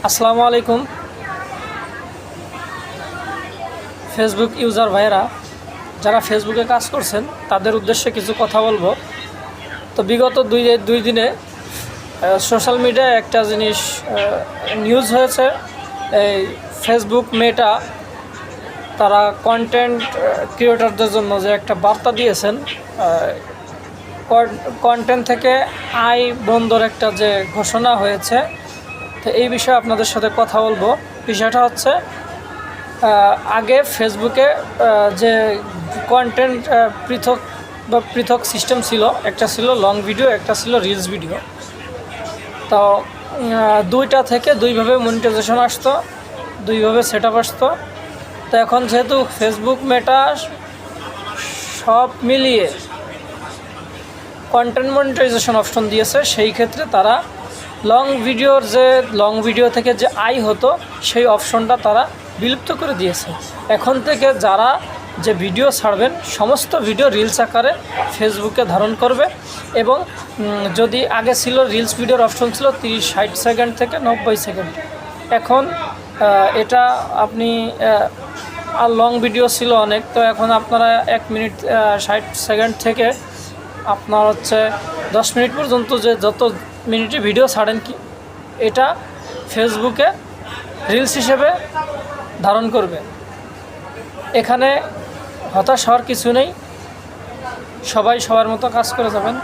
আসসালামু আলাইকুম Facebook user ভাইরা, যারা ফেসবুকে কাজ করছেন তাদের উদ্দেশ্যে কিছু কথা বলবো। তো বিগত দুই দিনে সোশ্যাল মিডিয়ায় একটা জিনিস নিউজ হয়েছে। এই ফেসবুক মেটা তারা কন্টেন্ট ক্রিয়েটরদের জন্য যে একটা বার্তা দিয়েছেন, কন্টেন্ট থেকে আয় বন্ধর একটা যে ঘোষণা হয়েছে। তো এই বিষয়ে আপনাদের সাথে কথা বলবো। বিষয়টা হচ্ছে, আগে ফেসবুকে যে কন্টেন্ট পৃথক সিস্টেম ছিল, একটা ছিল লং ভিডিও, একটা ছিল রিলস ভিডিও। তো দুইটা থেকে দুইভাবে মনিটাইজেশন আসতো, দুইভাবে সেট আপ আসতো। তো এখন যেহেতু ফেসবুক মেটা সব মিলিয়ে কন্টেন্ট মনিটাইজেশন অপশন দিয়েছে, সেই ক্ষেত্রে তারা লং ভিডিও থেকে যে আয় হতো সেই অপশনটা তারা বিলুপ্ত করে দিয়েছে। এখন থেকে যারা যে ভিডিও ছাড়বেন, সমস্ত ভিডিও রিলস আকারে ফেসবুকে ধারণ করবে। এবং যদি আগে ছিল রিলস ভিডিওর অপশন ছিল 30-60 সেকেন্ড থেকে 90 সেকেন্ড, এখন এটা আপনি আর লং ভিডিও ছিল অনেক, তো এখন আপনারা 1 মিনিট 60 সেকেন্ড থেকে আপনার হচ্ছে 10 মিনিট পর্যন্ত যে যত মিনিটে ভিডিও ছাড়েন কি, এটা ফেসবুকে রিলস হিসেবে ধারণ করবে। এখানে হতাশ হওয়ার কিছু নেই, সবাই সবার মতো কাজ করে যাবেন।